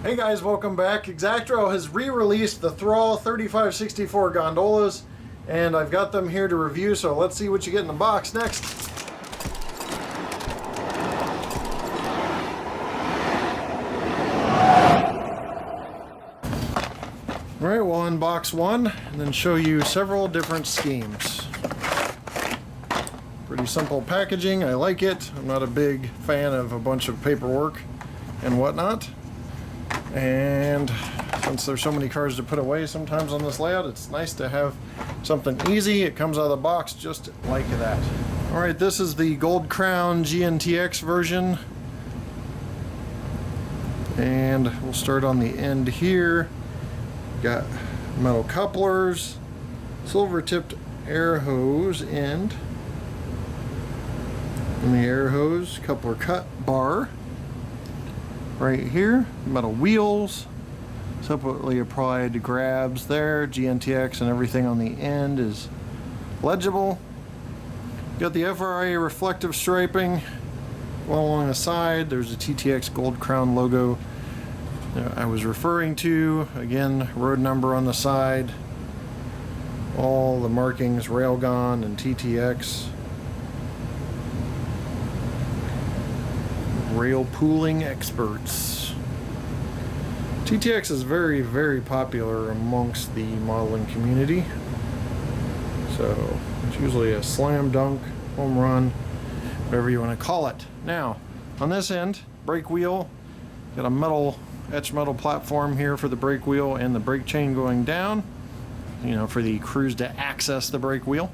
Hey guys, welcome back. ExactRail has re-released the Thrall 3564 gondolas, and I've got them here to review, so let's see what you get in the box next. Alright, we'll unbox one and then show you several different schemes. Pretty simple packaging, I like it. I'm not a big fan of a bunch of paperwork and whatnot. And since there's so many cards to put away sometimes on this layout, it's nice to have something easy. It comes out of the box just like that. Alright, this is the Gold Crown GNTX version. And we'll start on the end here. Got metal couplers, silver tipped air hose end. And the air hose coupler cut bar. Right here, metal wheels, separately applied grabs there, GNTX, and everything on the end is legible. Got the FRA reflective striping all along the side. There's a TTX Gold Crown logo I was referring to. Again, road number on the side. All the markings, Railgun and TTX. Rail pooling experts. TTX is very, very popular amongst the modeling community. So it's usually a slam dunk, home run, whatever you want to call it. Now, on this end, brake wheel. Got a metal, etched metal platform here for the brake wheel and the brake chain going down. You know, for the crews to access the brake wheel.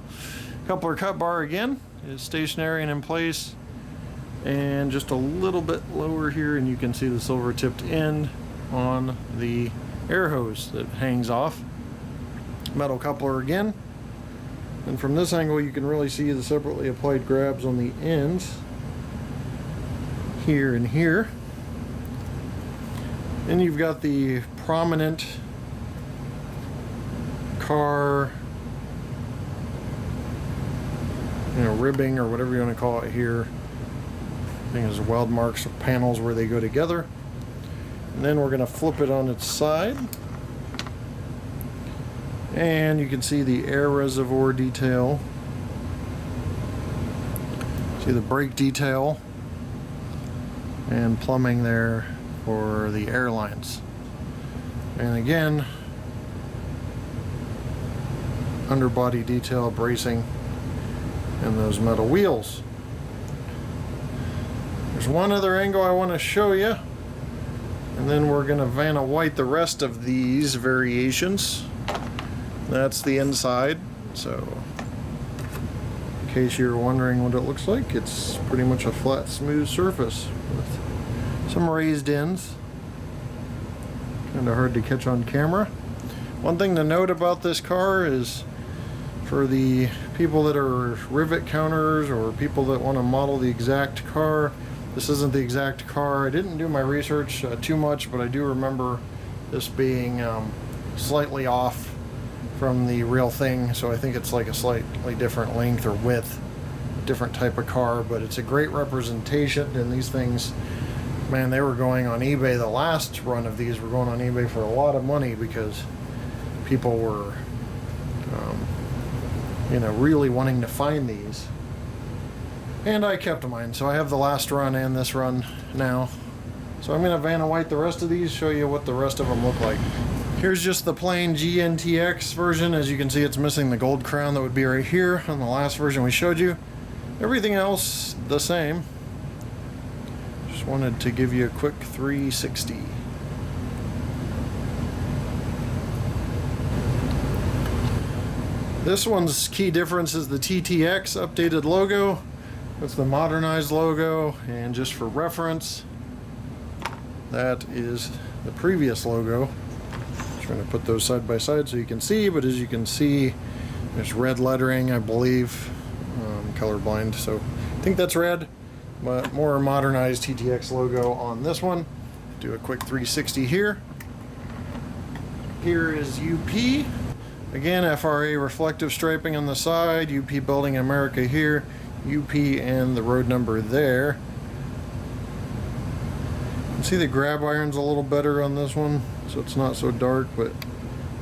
Coupler cut bar again is stationary and in place. And just a little bit lower here, and you can see the silver tipped end on the air hose that hangs off. Metal coupler again. And from this angle you can really see the separately applied grabs on the ends here and here. Then you've got the prominent car, ribbing or whatever you want to call it here. There's weld marks of panels where they go together. And then we're going to flip it on its side. And you can see the air reservoir detail. See the brake detail. And plumbing there for the airlines. And again, underbody detail, bracing, and those metal wheels. There's one other angle I want to show you, and then we're going to Vanna White the rest of these variations. That's the inside, so in case you're wondering what it looks like, it's pretty much a flat, smooth surface with some raised ends. Kind of hard to catch on camera. One thing to note about this car is for the people that are rivet counters or people that want to model the exact car, this isn't the exact car. I didn't do my research too much, but I do remember this being slightly off from the real thing, so I think it's like a slightly different length or width, different type of car, but it's a great representation. And these things, man, they were going on eBay. The last run of these were going on eBay for a lot of money because people were really wanting to find these. And I kept mine, so I have the last run and this run now. So I'm going to Vanna White the rest of these, show you what the rest of them look like. Here's just the plain GNTX version. As you can see, it's missing the gold crown that would be right here on the last version we showed you. Everything else the same. Just wanted to give you a quick 360. This one's key difference is the TTX updated logo. That's the modernized logo, and just for reference, that is the previous logo. I'm trying to put those side by side so you can see, but as you can see, there's red lettering, I believe. Colorblind, so I think that's red, but more modernized TTX logo on this one. Do a quick 360 here. Here is UP. Again, FRA reflective striping on the side, UP Building America here. UP and the road number there. See the grab iron's a little better on this one, so it's not so dark, but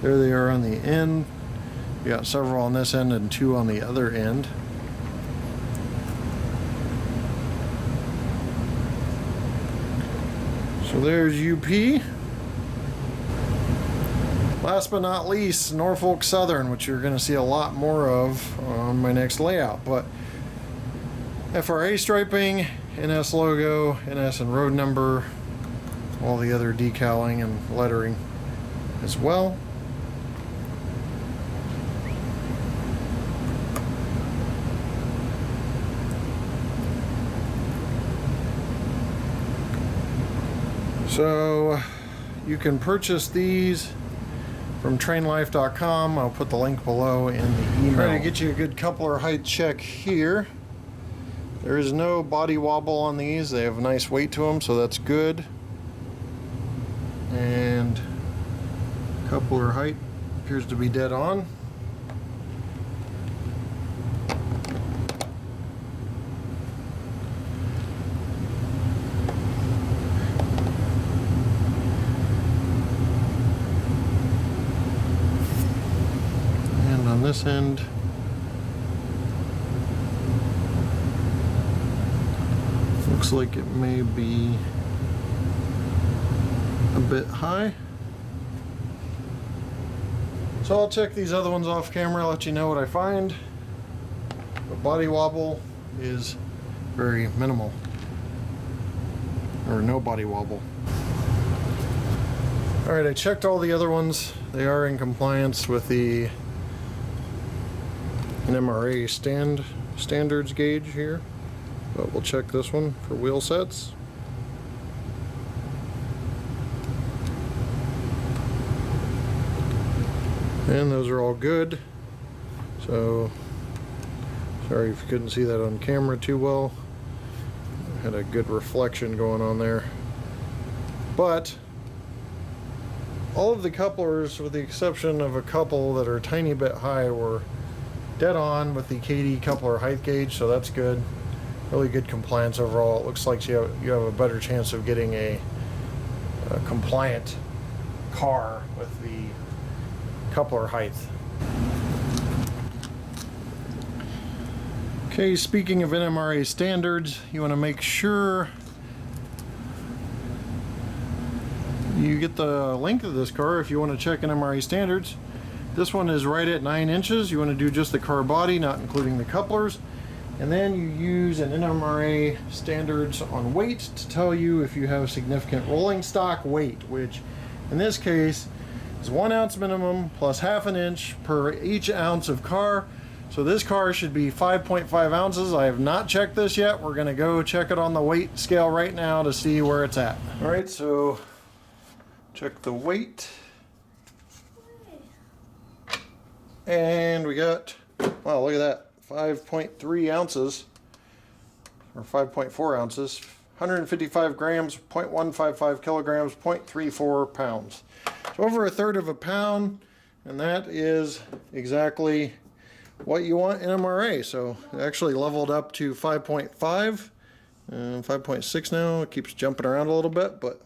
there they are on the end. We got several on this end and 2 on the other end. So there's UP. Last but not least, Norfolk Southern, which you're going to see a lot more of on my next layout. But FRA striping, NS logo, NS and road number, all the other decaling and lettering as well. So you can purchase these from trainlife.com. I'll put the link below in the email. Trying to get you a good coupler height check here. There is no body wobble on these. They have a nice weight to them, so that's good. And coupler height appears to be dead on. On this end, looks like it may be a bit high. So I'll check these other ones off camera, let you know what I find. But body wobble is very minimal, or no body wobble. Alright, I checked all the other ones. They are in compliance with the NMRA standards gauge here, but we'll check this one for wheel sets. And those are all good. So sorry if you couldn't see that on camera too well. I had a good reflection going on there. But all of the couplers, with the exception of a couple that are a tiny bit high, were dead on with the KD coupler height gauge, so that's good. Really good compliance overall. It looks like you have a better chance of getting a compliant car with the coupler height. Okay, speaking of NMRA standards, you want to make sure you get the length of this car if you want to check NMRA standards. This one is right at 9 inches. You want to do just the car body, not including the couplers. And then you use an NMRA standards on weight to tell you if you have significant rolling stock weight, which in this case is 1 ounce minimum plus half an inch per each ounce of car. So this car should be 5.5 ounces. I have not checked this yet. We're going to go check it on the weight scale right now to see where it's at. All right, so check the weight. And we got, wow, look at that, 5.3 ounces, or 5.4 ounces, 155 grams, 0.155 kilograms, 0.34 pounds. So over 1/3 of a pound, and that is exactly what you want in NMRA. So it actually leveled up to 5.5, and 5.6 now. It keeps jumping around a little bit, but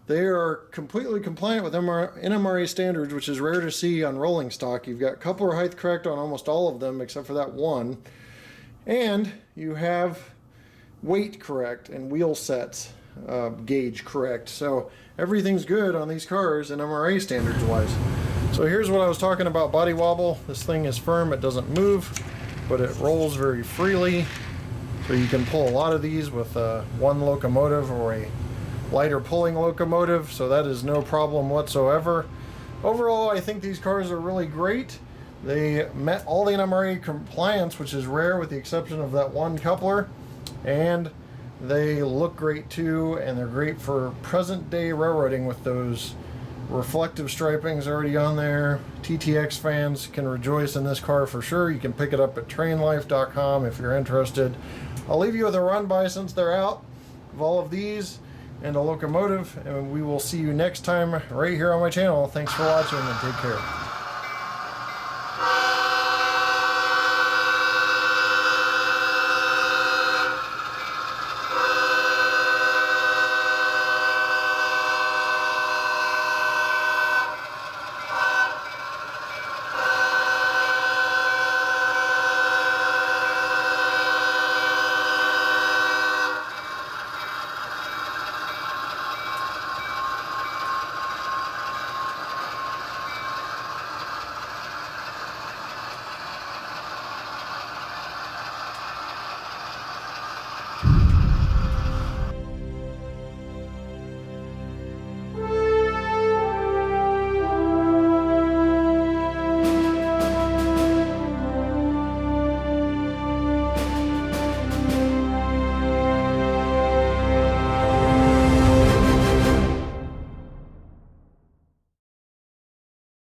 they are completely compliant with NMRA standards, which is rare to see on rolling stock. You've got coupler height correct on almost all of them except for that one. And you have weight correct and wheel sets gauge correct. So everything's good on these cars NMRA standards wise. So here's what I was talking about, body wobble. This thing is firm, it doesn't move, but it rolls very freely. So you can pull a lot of these with one locomotive or a lighter pulling locomotive, so that is no problem whatsoever. Overall, I think these cars are really great. They met all the NMRA compliance, which is rare with the exception of that one coupler, and they look great too, and they're great for present day railroading with those reflective stripings already on there. TTX fans can rejoice in this car for sure. You can pick it up at trainlife.com if you're interested. I'll leave you with a run by since they're out of all of these and a locomotive, and we will see you next time right here on my channel. Thanks for watching and take care.